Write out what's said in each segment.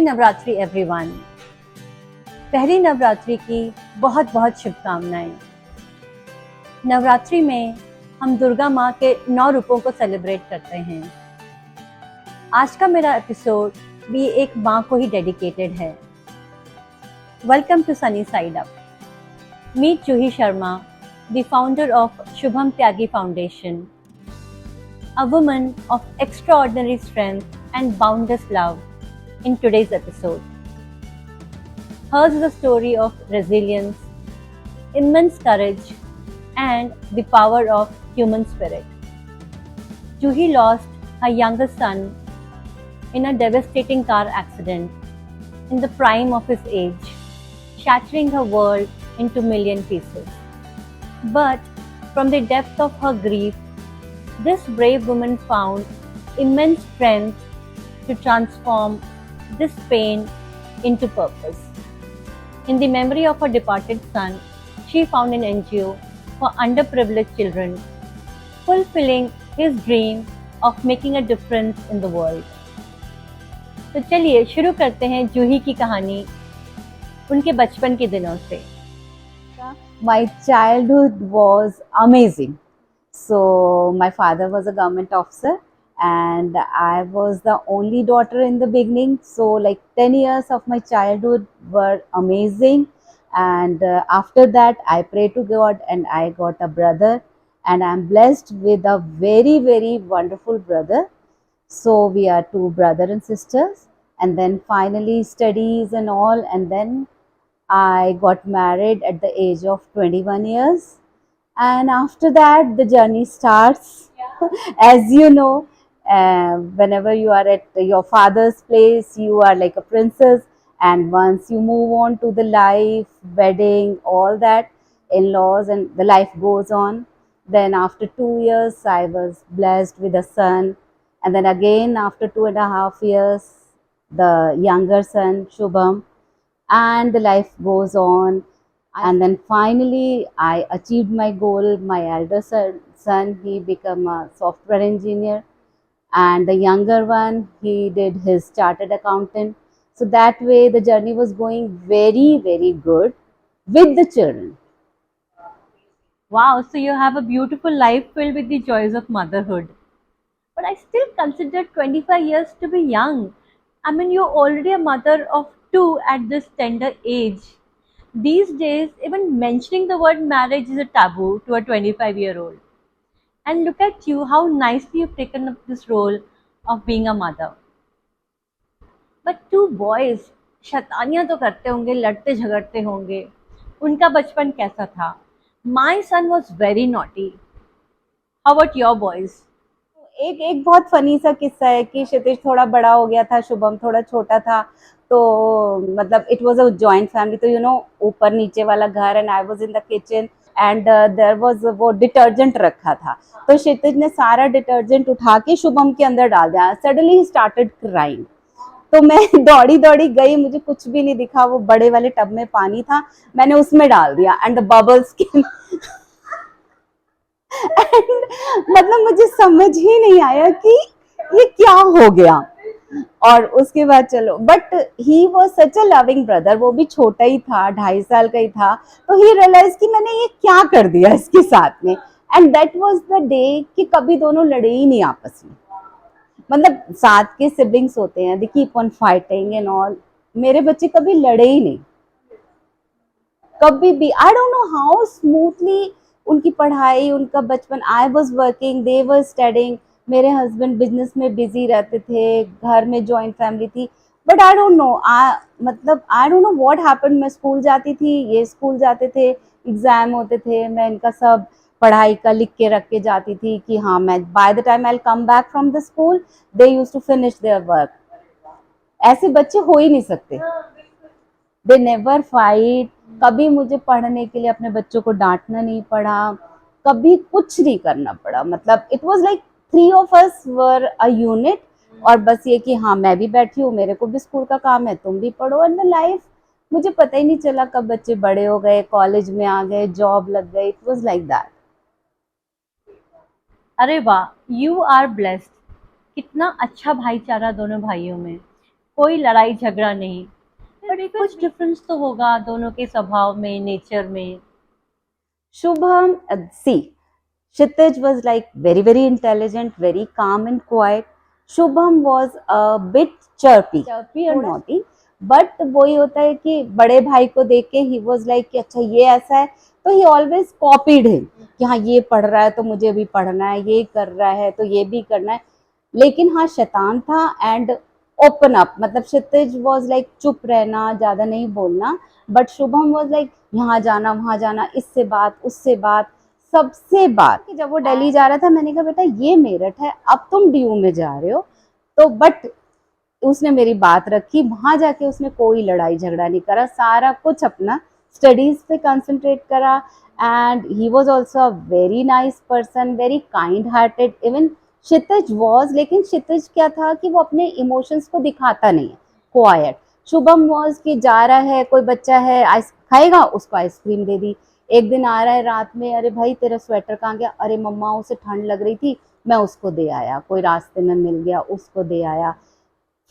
Happy Navratri everyone. पहली नवरात्रि की बहुत बहुत शुभकामनाएं। नवरात्रि में हम दुर्गा माँ के 9 रूपों को सेलिब्रेट करते हैं। आज का मेरा एपिसोड भी एक माँ को ही डेडिकेटेड है। Welcome to Sunny side up. Meet Juhi Sharma, the founder of Shubham Tyagi foundation, a woman of extraordinary strength and boundless love in today's episode. Hers is a story of resilience, immense courage, and the power of human spirit. Juhi lost her younger son in a devastating car accident in the prime of his age, shattering her world into million pieces. But from the depth of her grief, this brave woman found immense strength to transform this pain into purpose. In the memory of her departed son, she found an NGO for underprivileged children, fulfilling his dream of making a difference in the world. तो चलिए शुरू करते हैं जूही की कहानी उनके बचपन के दिनों से। My childhood was amazing. So my father was a government officer and I was the only daughter in the beginning. So like 10 years of my childhood were amazing. And after that I prayed to God and I got a brother, and I'm blessed with a very, very wonderful brother. So we are two brother and sisters, and then finally studies and all, and then I got married at the age of 21 years. And after that, the journey starts. As you know, whenever you are at your father's place, you are like a princess. And once you move on to the life, wedding, all that, in laws, and the life goes on. Then, after 2 years, I was blessed with a son. And then again, after 2.5 years, the younger son, Shubham, and the life goes on. And then finally I achieved my goal. My elder son, he became a software engineer, and the younger one, he did his chartered accountant. So that way the journey was going very, very good with the children. Wow, so you have a beautiful life filled with the joys of motherhood. But I still consider 25 years to be young. I mean, you're already a mother of two at this tender age. These days, even mentioning the word marriage is a taboo to a 25-year-old. And look at you, how nicely you've taken up this role of being a mother. But two boys, शैतानियां तो करते होंगे, लड़ते झगड़ते होंगे। उनका बचपन कैसा था? My son was very naughty. How about your boys? एक एक बहुत फनी सा किस्सा है कि क्षितिज थोड़ा बड़ा हो गया था, शुभम थोड़ा छोटा था। तो मतलब it was a joint family, तो यू नो ऊपर नीचे वाला घर, and I was in the kitchen, and there was वो डिटर्जेंट रखा था। तो क्षितिज ने सारा डिटर्जेंट उठा के शुभम के अंदर डाल दिया। Suddenly he started crying. तो मैं दौड़ी दौड़ी गई, मुझे कुछ भी नहीं दिखा, वो बड़े वाले टब में पानी था, मैंने उसमें डाल दिया, एंड द बबल्स के मतलब मुझे समझ ही नहीं आया कि ये क्या हो गया। और उसके बाद चलो, but he was such a loving brother. वो भी छोटा ही था, 2.5 साल का ही था। तो ही रियलाइज कि मैंने ये क्या कर दिया इसके साथ में। And that was the day कि कभी दोनों लड़े ही नहीं आपस में। मतलब साथ के सिबलिंग्स होते हैं, they keep on fighting and all. मेरे बच्चे कभी लड़े ही नहीं, कभी भी। I don't know how smoothly उनकी पढ़ाई, उनका बचपन। I was working, they were studying. मेरे हस्बैंड बिजनेस में बिजी रहते थे, घर में जॉइंट फैमिली थी। बट आई डोंट नो, मतलब I don't know what happened. मैं स्कूल जाती थी, ये स्कूल जाते थे, एग्जाम होते थे, मैं इनका सब पढ़ाई का लिख के रख के जाती थी कि हाँ मैं by the time I come back from the school they used to finish their work. ऐसे बच्चे हो ही नहीं सकते। They never fight. कभी मुझे पढ़ने के लिए अपने बच्चों को डांटना नहीं पड़ा, कभी कुछ नहीं करना पड़ा। मतलब it was like 3 of us were a unit. और बस ये कि हाँ मैं भी बैठी हूँ, मेरे को भी स्कूल का काम है, तुम भी पढ़ो। एंड द लाइफ, मुझे पता ही नहीं चला कब बच्चे बड़े हो गए, कॉलेज में आ गए, जॉब लग गई। It was like that. अरे वाह, यू आर ब्लेस्ड। कितना अच्छा भाईचारा दोनों भाइयों में। कोई लड़ाई झगड़ा नहीं, बट कुछ डिफरेंस तो होगा दोनों के स्वभाव में, नेचर में। Shubham, see, Kshitij was like very, very intelligent, very calm and quiet. Shubham was a bit chirpy और naughty. But वही होता है कि बड़े भाई को देख के he was like कि अच्छा ये ऐसा है, तो he always copied him कि हाँ ये पढ़ रहा है तो मुझे भी पढ़ना है, ये कर रहा है तो ये भी करना है. लेकिन हाँ शैतान था एंड ओपन अप, मतलब क्षितिज वॉज लाइक चुप रहना, ज्यादा नहीं बोलना. बट शुभम वॉज लाइक यहाँ जाना वहां जाना, इससे बात उससे बात सबसे बात. जब वो दिल्ली जा रहा था मैंने कहा बेटा ये मेरठ है, अब तुम डीयू में जा रहे हो. तो बट उसने मेरी बात रखी, वहां जाके उसने कोई लड़ाई झगड़ा नहीं करा, सारा कुछ अपना स्टडीज पे कंसंट्रेट करा. And he was also a very nice person, very kind hearted. Even Kshitij was, लेकिन क्षितिज क्या था कि वो अपने इमोशंस को दिखाता नहीं है, क्वाइट. शुभम वॉज कि जा रहा है, कोई बच्चा है आइस खाएगा, उसको आइसक्रीम दे दी. एक दिन आ रहा है रात में, अरे भाई तेरा स्वेटर कहाँ गया, अरे मम्मा उसे ठंड लग रही थी मैं उसको दे आया. कोई रास्ते में मिल गया उसको दे आया.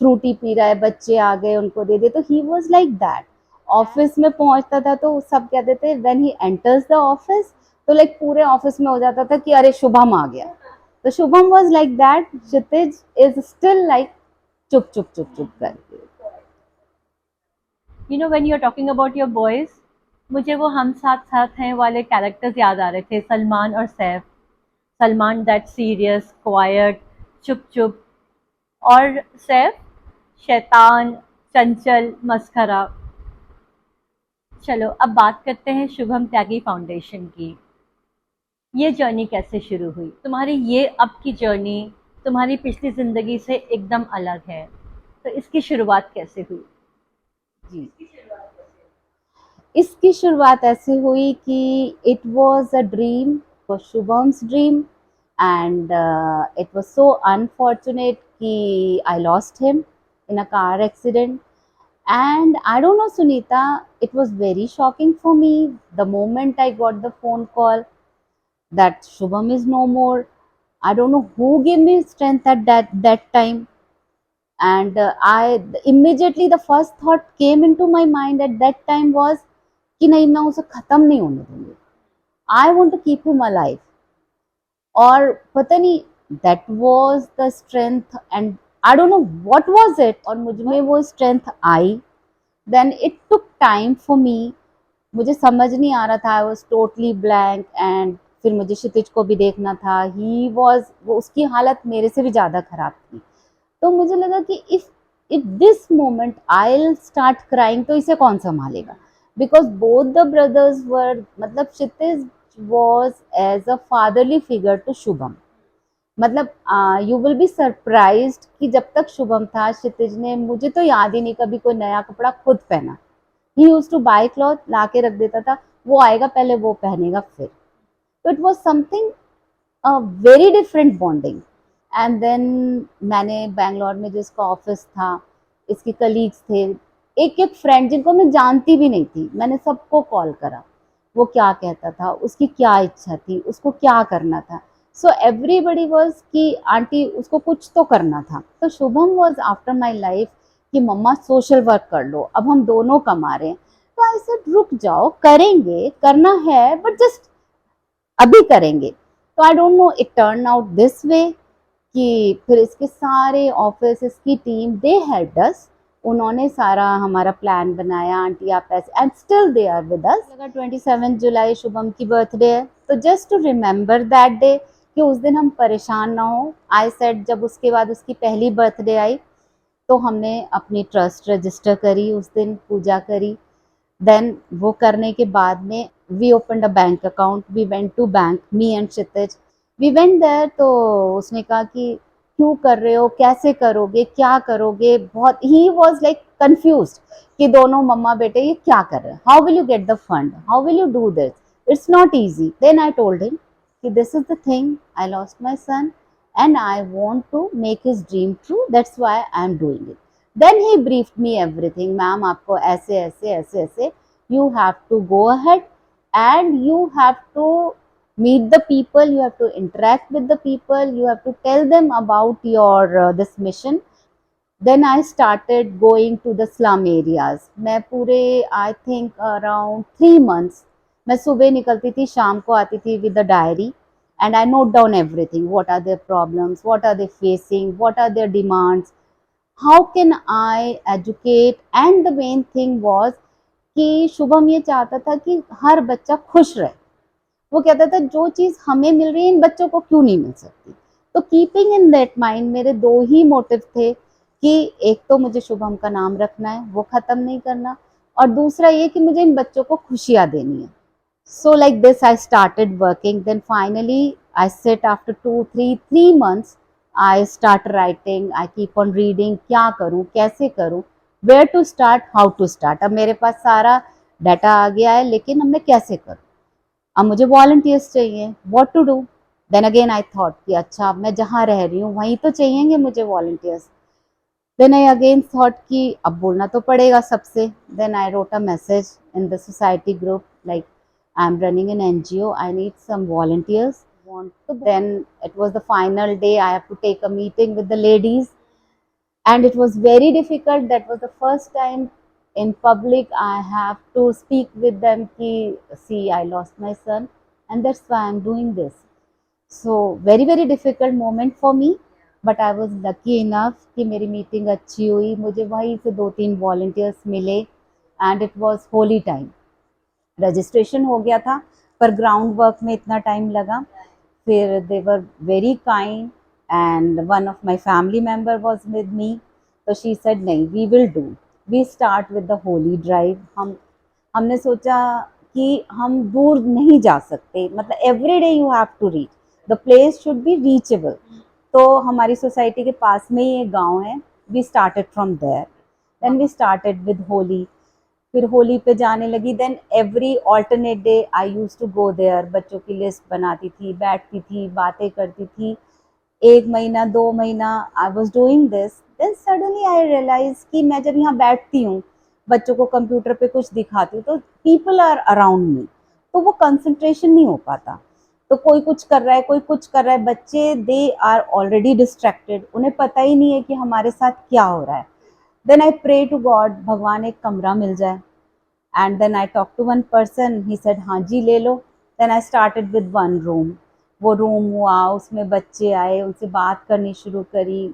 फ्रूटी पी रहा है, बच्चे आ गए उनको दे दे. तो he was like that. Office में पहुंचता था तो सब कहते थे when he enters the office, तो लाइक पूरे ऑफिस में हो जाता था कि अरे शुभम आ गया. तो Shubham was like that. Kshitij is still like चुप चुप चुप चुप करके. You know when you are talking about your boys, मुझे वो हम साथ साथ हैं वाले कैरेक्टर्स याद आ रहे थे, सलमान और Saif. Salman that serious, quite, चुप चुप, और सैफ शैतान, चंचल, मस्खरा. चलो अब बात करते हैं शुभम त्यागी फाउंडेशन की. ये जर्नी कैसे शुरू हुई तुम्हारी? ये अब की जर्नी तुम्हारी पिछली जिंदगी से एकदम अलग है, तो इसकी शुरुआत कैसे हुई? जी, इसकी शुरुआत ऐसे हुई कि it was a dream, for Shubham's dream. And it was so unfortunate कि I lost him in a car accident. And I don't know, Sunita, it was very shocking for me the moment I got the phone call that Shubham is no more. I don't know who gave me strength at that time. And I immediately the first thought came into my mind at that time was कि नहीं मैं उसे खत्म नहीं होने दूंगी. I want to keep him alive. और पता नहीं that was the strength and I don't know what was it. और मुझ में वो strength I. Then it took time for me. मुझे समझ नहीं आ रहा था, I was totally blank. and फिर मुझे क्षितिज को भी देखना था. he was, वो उसकी हालत मेरे से भी ज़्यादा खराब थी. तो मुझे लगा कि if this moment I'll start crying तो इसे कौन संभालेगा. because both the brothers were, मतलब क्षितिज was as a fatherly figure to Shubham. मतलब यू विल बी सरप्राइज्ड कि जब तक शुभम था क्षितिज ने, मुझे तो याद ही नहीं कभी कोई नया कपड़ा खुद पहना. ही यूज टू बाय क्लॉथ, ला के रख देता था, वो आएगा पहले वो पहनेगा फिर. तो it was something very different bonding. And then मैंने बैंगलोर में जिसका ऑफिस था, इसके कलीग्स थे, एक एक फ्रेंड जिनको मैं जानती भी नहीं थी, मैंने सबको कॉल करा. वो क्या कहता था, उसकी क्या इच्छा थी, उसको क्या करना था. सो एवरीबडी वॉज कि आंटी उसको कुछ तो करना था. तो Shubham was after my life कि मम्मा सोशल वर्क कर लो, अब हम दोनों कमा रहे हैं. तो आई सेड रुक जाओ, करेंगे, करना है बट जस्ट अभी करेंगे. तो I don't know it turn out this way कि फिर इसके सारे ऑफिस, इसकी टीम, दे हेल्प्ड अस. उन्होंने सारा हमारा प्लान बनाया. आंटी आप ऐसे, and still they are with us. अगर 27 जुलाई शुभम की बर्थडे है तो just to remember that day कि उस दिन हम परेशान ना हो. आई सेड जब उसके बाद उसकी पहली बर्थडे आई तो हमने अपनी ट्रस्ट रजिस्टर करी, उस दिन पूजा करी. देन वो करने के बाद में we opened a bank account. We went to bank, me and Kshitij, we went there. तो उसने कहा कि क्यों कर रहे हो, कैसे करोगे, क्या करोगे. बहुत ही वॉज लाइक कंफ्यूज्ड कि दोनों मम्मा बेटे ये क्या कर रहे हैं, how will you get the fund, how will you do this, it's not easy. Then I told him कि this is the thing, I lost my son and I want to make his dream true, that's why I am doing it. Then he briefed me everything. Ma'am आपको ऐसे ऐसे ऐसे ऐसे, you have to go ahead and you have to meet the people, you have to interact with the people, you have to tell them about your this mission. Then I started going to the slum areas. मैं पूरे I think around 3 months मैं सुबह निकलती थी, शाम को आती थी with the diary, and I note down everything. What are their problems? What are they facing? What are their demands? How can I educate? And the main thing was कि शुभम ये चाहता था कि हर बच्चा खुश रहे. वो कहता था जो चीज़ हमें मिल रही है इन बच्चों को क्यों नहीं मिल सकती. तो कीपिंग इन दैट माइंड मेरे दो ही मोटिव थे कि एक तो मुझे शुभम का नाम रखना है, वो ख़त्म नहीं करना, और दूसरा ये कि मुझे इन बच्चों को खुशियाँ देनी है. So like this I started working. Then finally I sit after 3 months. I start writing. I keep on reading. क्या करूँ, कैसे करूँ, where to start, how to start. अब मेरे पास सारा डाटा आ गया है, लेकिन अब मैं कैसे करूँ. अब मुझे वॉलंटियर्स चाहिए. What to do. Then again I thought कि अच्छा अब मैं जहाँ रह रही हूँ वहीं तो चाहिएंगे मुझे volunteers. Then I again thought कि अब बोलना तो पड़ेगा सबसे. Then I wrote a message in the society group like I am running an NGO, I need some volunteers. Then it was the final day. I have to take a meeting with the ladies, and it was very difficult. That was the first time in public I have to speak with them ki see I lost my son and that's why I'm doing this. So very difficult moment for me, but I was lucky enough कि मेरी meeting अच्छी हुई, मुझे वहीं से 2-3 volunteers मिले and it was Holi time. Registration हो गया था पर ग्राउंड वर्क में इतना टाइम लगा. फिर they were very kind and one of my family member was with me. तो शी सेड नहीं, we will do. We start with the holy drive. हमने सोचा कि हम दूर नहीं जा सकते, मतलब every day you have to reach, the place should be reachable. तो हमारी सोसाइटी के पास में ही एक गांव है. We started from there. Then we started with Holi. फिर होली पे जाने लगी. Then every alternate day I use to go there. बच्चों की लिस्ट बनाती थी, बैठती थी, बातें करती थी. 1 महीना 2 महीना I was doing this. Then suddenly I realise कि मैं जब यहाँ बैठती हूँ, बच्चों को कंप्यूटर पे कुछ दिखाती हूँ, तो पीपल आर अराउंड मी, तो वो कंसंट्रेशन नहीं हो पाता. तो कोई कुछ कर रहा है, कोई कुछ कर रहा है. बच्चे दे आर ऑलरेडी डिस्ट्रैक्टेड, उन्हें पता ही नहीं है कि हमारे साथ क्या हो रहा है. Then I pray to God, भगवान एक कमरा मिल जाए. And then I talk to one person, he said हाँ जी ले लो. Then I started with one room. वो रूम हुआ, उसमें बच्चे आए, उनसे बात करनी शुरू करी.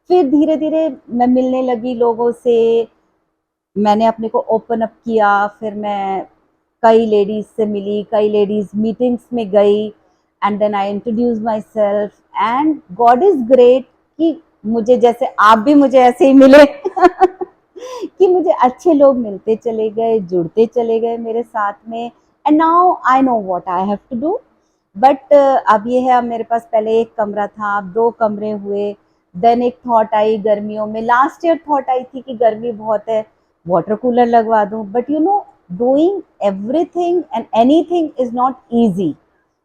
फिर धीरे धीरे मैं मिलने लगी लोगों से, मैंने अपने को ओपन अप किया. फिर मैं कई लेडीज़ से मिली, कई लेडीज़ मीटिंग्स में गई. And then I introduce myself. And God is great कि मुझे, जैसे आप भी मुझे ऐसे ही मिले कि मुझे अच्छे लोग मिलते चले गए, जुड़ते चले गए मेरे साथ में. And now I know what I have to do. But अब ये है, अब मेरे पास पहले एक कमरा था, अब 2 कमरे हुए. देन एक थॉट आई गर्मियों में, लास्ट ईयर थॉट आई थी कि गर्मी बहुत है, वाटर कूलर लगवा दूं. But you know, doing everything and anything is not easy.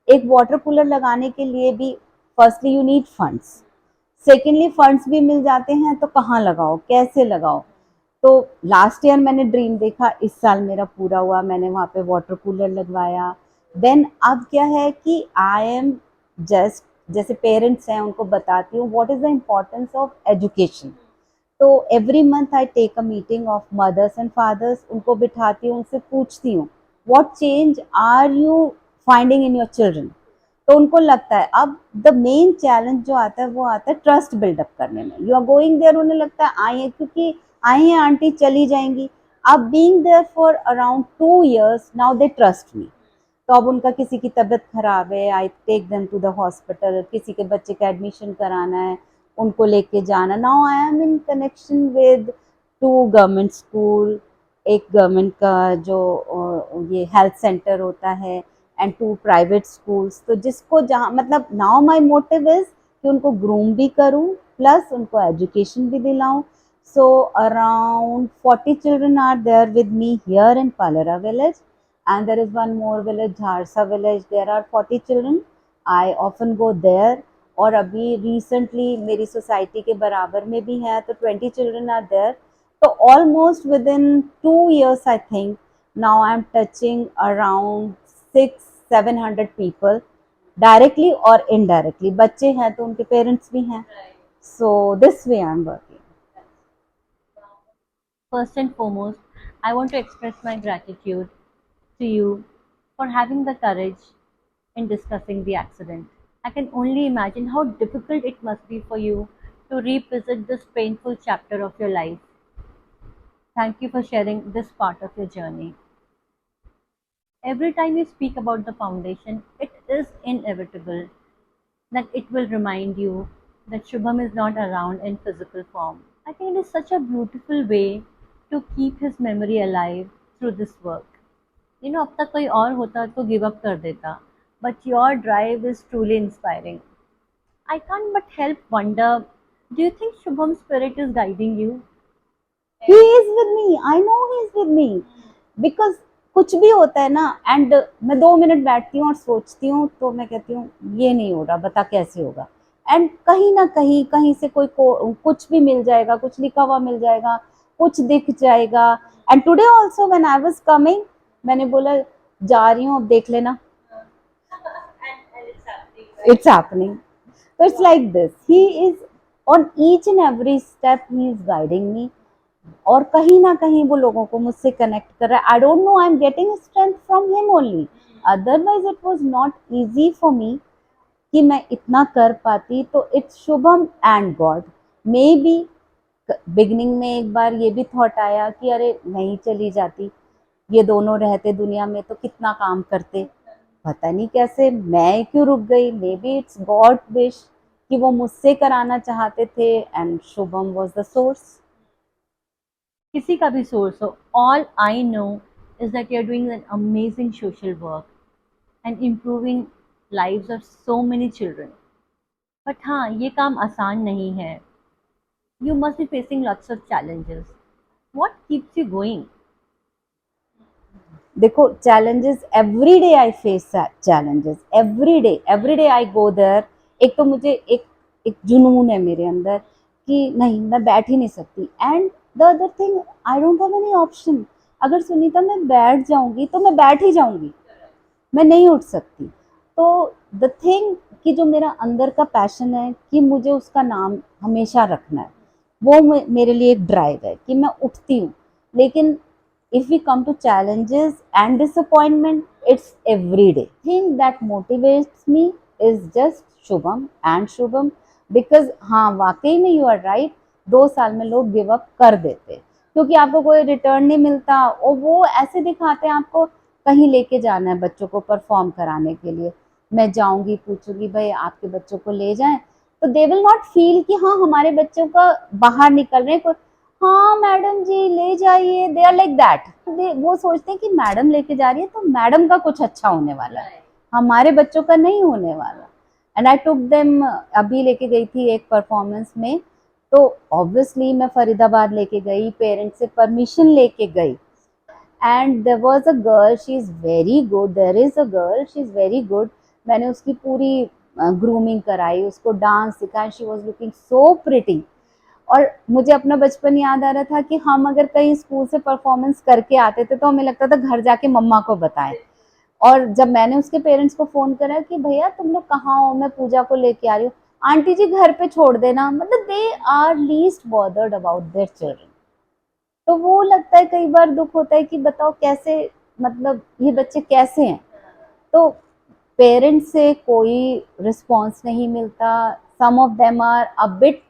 एक वाटर कूलर लगाने के लिए भी firstly you need funds, secondly funds भी मिल जाते हैं तो कहाँ लगाओ, कैसे लगाओ. तो लास्ट ईयर मैंने ड्रीम देखा, इस साल मेरा पूरा हुआ, मैंने वहाँ पे वाटर कूलर लगवाया. देन अब क्या है कि आई एम जस्ट, जैसे पेरेंट्स हैं उनको बताती हूँ what is the importance of education. तो every month I take a meeting of mothers and fathers. उनको बिठाती हूँ, उनसे पूछती हूँ what change are you finding in your children. तो उनको लगता है, अब द मेन चैलेंज जो आता है वो आता है ट्रस्ट बिल्डअप करने में. यू आर गोइंग देयर, उन्हें लगता है आई है, क्योंकि आई हैं आंटी, चली जाएंगी. अब being there for around 2 years now they trust me. तो अब उनका किसी की तबीयत खराब है, I take them to the hospital. किसी के बच्चे का एडमिशन कराना है, उनको लेके जाना. Now I am in connection with 2 government school, एक गवर्नमेंट का जो ये हेल्थ सेंटर होता है, एंड 2 प्राइवेट स्कूल्स. तो जिसको जहाँ, मतलब नाउ माई मोटिव इज़ कि उनको ग्रूम भी करूँ प्लस उनको एजुकेशन भी दिलाऊँ. So around 40 children are there with me here in Palara village, and there is one more village, Jharsa village. There are 40 children. I often go there. और अभी recently मेरी society के बराबर में भी है, तो 20 children are there. तो almost within 2 years I think now I am touching around 600-700 people directly और indirectly. बच्चे हैं तो उनके पेरेंट्स भी हैं. So this way I am working. First and foremost, I want to express my gratitude to you for having the courage in discussing the accident. I can only imagine how difficult it must be for you to revisit this painful chapter of your life. Thank you for sharing this part of your journey. Every time you speak about the foundation, it is inevitable that it will remind you that Shubham is not around in physical form. I think it is such a beautiful way to keep his memory alive through this work. अब तक कोई और होता तो give up कर देता, but your drive is truly inspiring. I can't but help wonder, do you think Shubham's spirit is guiding you? He is with me. I know he is with me. Because कुछ भी होता है ना, and मैं 2 minute बैठती हूँ और सोचती हूँ, तो मैं कहती हूँ ये नहीं हो रहा, बता कैसे होगा। एंड कहीं ना कहीं कहीं से कुछ भी मिल जाएगा, कुछ लिखा हुआ मिल जाएगा, कुछ दिख जाएगा। And today also when I was coming, मैंने बोला जा रही हूँ, अब देख लेना। It's happening. So it's like this. He is on each and every step. He is guiding me. और कहीं ना कहीं वो लोगों को मुझसे कनेक्ट कर रहा है। I don't know, I am getting strength from him only, otherwise it was not easy for me कि मैं इतना कर पाती। तो it's Shubham and God. May be beginning में एक बार ये भी थॉट आया कि अरे नहीं चली जाती, ये दोनों रहते दुनिया में तो कितना काम करते, पता नहीं कैसे मैं क्यों रुक गई। May be it's God wish कि वो मुझसे कराना चाहते थे, and Shubham was the source. किसी का भी सोर्स हो, all I know is that you're doing an amazing social work and improving lives of so many children. But हाँ, ये काम आसान नहीं है. You must be facing lots of challenges. What keeps you going? देखो, challenges every day I face challenges, every day I go there. एक तो मुझे एक जुनून है मेरे अंदर कि नहीं, मैं बैठ ही नहीं सकती। And the other thing, I don't have any option. अगर सुनीता मैं बैठ जाऊंगी तो मैं बैठ ही जाऊंगी, मैं नहीं उठ सकती। तो द थिंग कि जो मेरा अंदर का पैशन है कि मुझे उसका नाम हमेशा रखना है, वो मेरे लिए एक ड्राइव है कि मैं उठती हूँ। लेकिन if we come to challenges and disappointment, it's every day. Thing that motivates me is just Shubham and Shubham, because हाँ वाकई में you are right, 2 साल में लोग गिव अप कर देते क्योंकि आपको कोई रिटर्न नहीं मिलता, और वो ऐसे दिखाते हैं आपको कहीं लेके जाना है बच्चों को परफॉर्म कराने के लिए। मैं जाऊंगी, पूछूंगी भाई आपके बच्चों को ले जाएं, तो दे विल नॉट फील कि हाँ हमारे बच्चों का बाहर निकल रहे हैं, हाँ मैडम जी ले जाइए, दे आर लाइक दैट। वो सोचते हैं कि मैडम लेके जा रही है तो मैडम का कुछ अच्छा होने वाला है, हमारे बच्चों का नहीं होने वाला। एंड आई टुक देम, अभी लेके गई थी एक परफॉर्मेंस में, तो ऑब्वियसली मैं फरीदाबाद लेके गई, पेरेंट्स से परमिशन लेके गई। And there was a girl, she is very good, there is a girl, she is very good. मैंने उसकी पूरी ग्रूमिंग कराई, उसको डांस सिखाया, she was looking so pretty. और मुझे अपना बचपन याद आ रहा था कि हम अगर कहीं स्कूल से परफॉर्मेंस करके आते थे तो हमें लगता था घर जाके मम्मा को बताएं। और जब मैंने उसके पेरेंट्स को फोन करा कि भैया तुम लोग कहाँ हो, मैं पूजा को लेके आ रही हूँ, आंटी जी घर पे छोड़ देना, मतलब they are least bothered about their children. तो वो लगता है, कई बार दुख होता है कि बताओ कैसे, मतलब ये बच्चे कैसे हैं। तो पेरेंट्स से कोई रिस्पॉन्स नहीं मिलता, some of them are a bit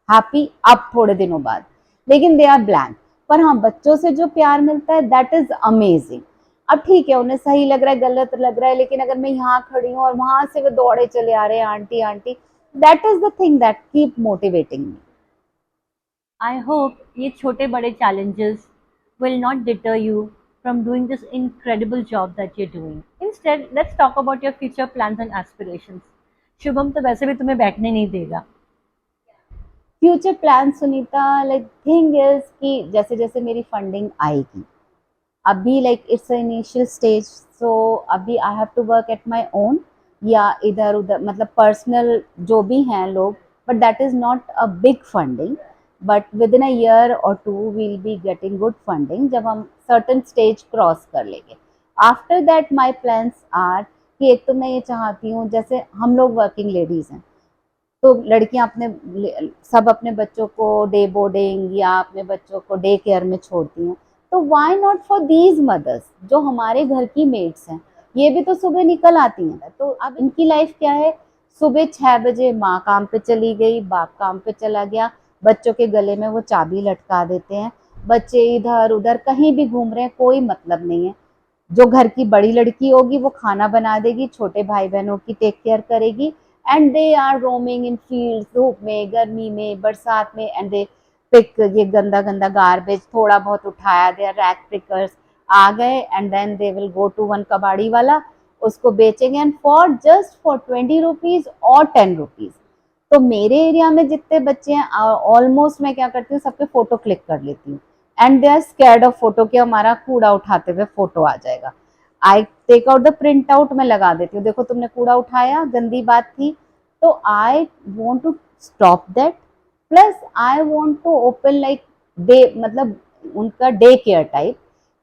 happy अब थोड़े दिनों बाद, लेकिन दे आर ब्लैंक। पर हाँ, बच्चों से जो प्यार मिलता है दैट इज अमेजिंग। अब ठीक है, उन्हें सही लग रहा है गलत लग रहा है, लेकिन अगर मैं यहाँ खड़ी हूँ और वहां से वो दौड़े चले आ रहे हैं aunty aunty, that is the thing that keep motivating me. I hope ये छोटे बड़े challenges will not deter you from doing this incredible job that you're doing. Instead, let's talk about your future plans and aspirations. Shubham तो वैसे भी तुम्हें बैठने नहीं देगा. Future plan Sunita, like thing is कि जैसे जैसे मेरी फंडिंग आएगी, अभी like it's initial stage, so अभी I have to work at my own, या इधर उधर मतलब पर्सनल जो भी हैं लोग, but that is not a big funding. But within a year और 2 will be getting good funding जब हम सर्टन स्टेज क्रॉस कर लेंगे। After that my plans are कि एक तो मैं ये चाहती हूँ, जैसे हम लोग वर्किंग लेडीज हैं, तो लड़कियां सब अपने बच्चों को डे बोर्डिंग या अपने बच्चों को डे केयर में छोड़ती हैं, तो why not for these mothers जो हमारे घर की मेड्स हैं, ये भी तो सुबह निकल आती हैं। तो अब इनकी लाइफ क्या है, सुबह 6 बजे माँ काम पे चली गई, बाप काम पे चला गया, बच्चों के गले में वो चाबी लटका देते हैं, बच्चे इधर उधर कहीं भी घूम रहे हैं, कोई मतलब नहीं है। जो घर की बड़ी लड़की होगी वो खाना बना देगी, छोटे भाई बहनों की टेक केयर करेगी, and they are roaming in fields, धूप में, गर्मी में, बरसात में, एंड दे पिक ये गंदा गंदा गार्बेज, थोड़ा बहुत उठाया, दे रैक पिकर्स आ गए, and then they will go to one कबाड़ी वाला, उसको बेचेंगे, and for just for 20 rupees और 10 रुपीज। तो मेरे एरिया में जितने बच्चे हैं ऑलमोस्ट मैं क्या करती हूँ, सबके फोटो क्लिक कर लेती हूँ, and they are scared of photo कि हमारा कूड़ा उठाते हुए फोटो आ जाएगा। I take out the print out, मैं लगा देती हूँ, देखो तुमने कूड़ा उठाया, गंदी बात थी। तो I want to stop that, plus I want to open like day, मतलब उनका डे केयर टाइप,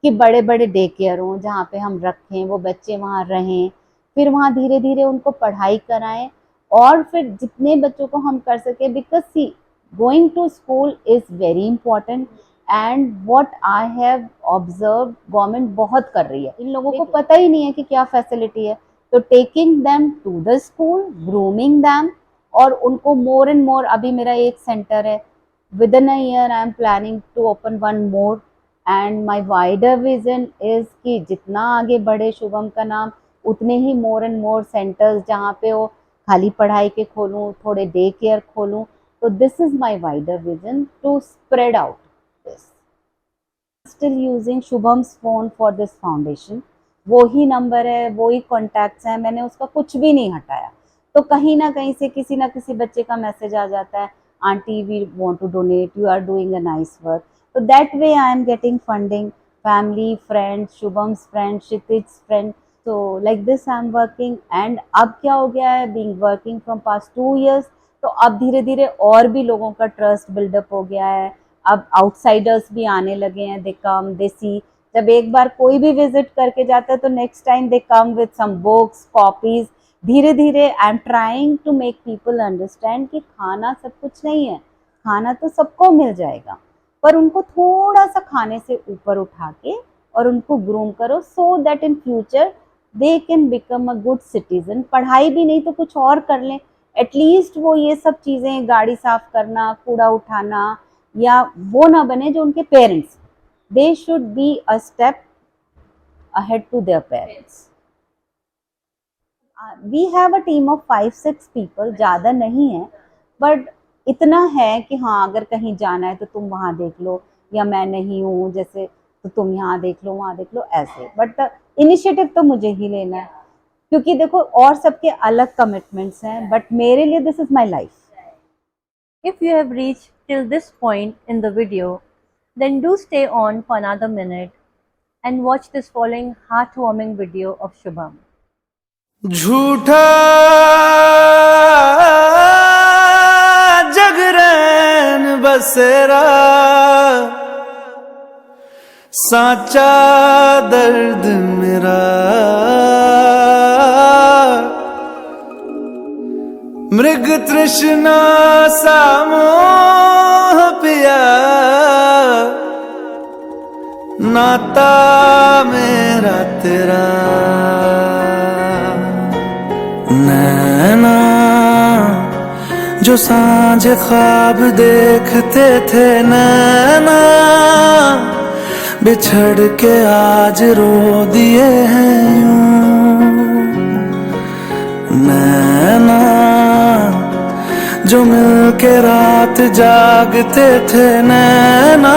कि बड़े बड़े डे केयर हों जहाँ पे हम रखें, वो बच्चे वहाँ रहें, फिर वहाँ धीरे धीरे उनको पढ़ाई कराएं, और फिर जितने बच्चों को हम कर सके, because see going to school is very important, and what I have observe government बहुत कर रही है, इन लोगों को पता ही नहीं है कि क्या फैसिलिटी है। तो taking them to the school, grooming them, और उनको मोर एंड मोर, अभी मेरा एक सेंटर है, within a year I am planning to open one more, and my wider vision is कि जितना आगे बढ़े शुभम का नाम, उतने ही मोर एंड मोर सेंटर्स जहाँ पे वो खाली पढ़ाई के खोलूँ, थोड़े डे केयर खोलूँ। तो this is my wider vision to spread out this. Still using Shubham's phone for this foundation, वो ही नंबर है, वो ही कॉन्टैक्ट्स हैं, मैंने उसका कुछ भी नहीं हटाया। तो कहीं ना कहीं से किसी ना किसी बच्चे का मैसेज आ जाता है, aunty we want to donate, you are doing a nice work. तो that way I am getting funding, family, friends, Shubham's friend, Kshitij friend, तो like this I am working. And अब क्या हो गया है, being working from past 2 years, तो अब धीरे धीरे और भी लोगों का ट्रस्ट बिल्डअप हो गया है। अब आउटसाइडर्स भी आने लगे हैं, दे कम, दे सी, जब एक बार कोई भी विजिट करके जाता है तो next time they come with some books, copies. धीरे धीरे I am trying to make people understand कि खाना सब कुछ नहीं है, खाना तो सबको मिल जाएगा, पर उनको थोड़ा सा खाने से ऊपर उठा के और उनको ग्रूम करो, so that in future they can become a good citizen. पढ़ाई भी नहीं तो कुछ और कर लें, एटलीस्ट वो ये सब चीज़ें, गाड़ी साफ करना, कूड़ा उठाना, या वो ना बने जो उनके parents, they should be a step ahead to their parents. We have a team of 5-6 people, ज़्यादा नहीं है, बट इतना है कि हाँ अगर कहीं जाना है तो तुम वहाँ देख लो, या मैं नहीं हूँ जैसे तो तुम यहाँ देख लो, वहाँ देख लो, ऐसे। बट इनिशिएटिव तो मुझे ही लेना है, क्योंकि देखो और सबके अलग कमिटमेंट्स हैं, बट मेरे लिए this is my life. If you have reached till this point in the video, then do stay on for another minute and watch this following heartwarming video of Shubham. झूठा जगरैन बसेरा, साचा दर्द मेरा, मृग तृष्णा सा मोह पिया, नाता मेरा तेरा। नैना जो सांझ ख्वाब देखते थे, नैना बिछड़ के आज रो दिए हैं यूं। नैना जो मिल के रात जागते थे, नैना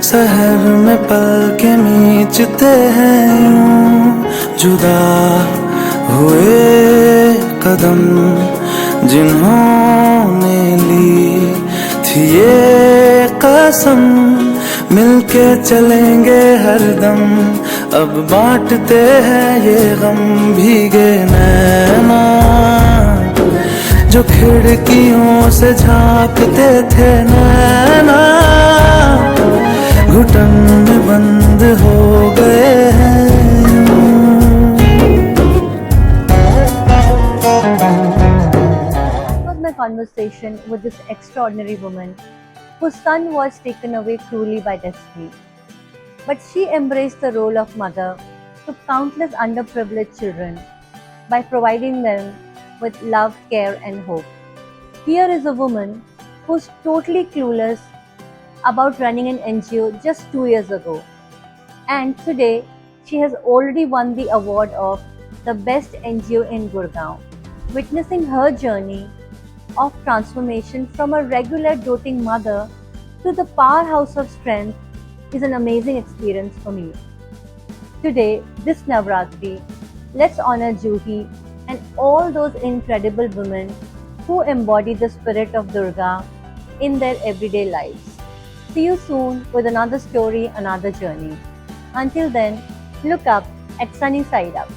शहर में पल के नीचते हैं यूं। जुदा हुए कदम जिन्होंने ली थी ये कसम, मिलके चलेंगे हरदम, अब बांटते हैं ये गम। भीगे नैना जो खिड़कियों से झांकते थे, नैना घुटन में बंद हो गए हैं। conversation with this extraordinary woman whose son was taken away cruelly by destiny. But she embraced the role of mother to countless underprivileged children by providing them with love, care, and hope. Here is a woman who's totally clueless about running an NGO just 2 years ago. And today, she has already won the award of the best NGO in Gurgaon. Witnessing her journey of transformation from a regular doting mother to the powerhouse of strength is an amazing experience for me. Today, this Navratri, let's honor Juhi and all those incredible women who embody the spirit of Durga in their everyday lives. See you soon with another story, another journey. Until then, look up at Sunny Side Up.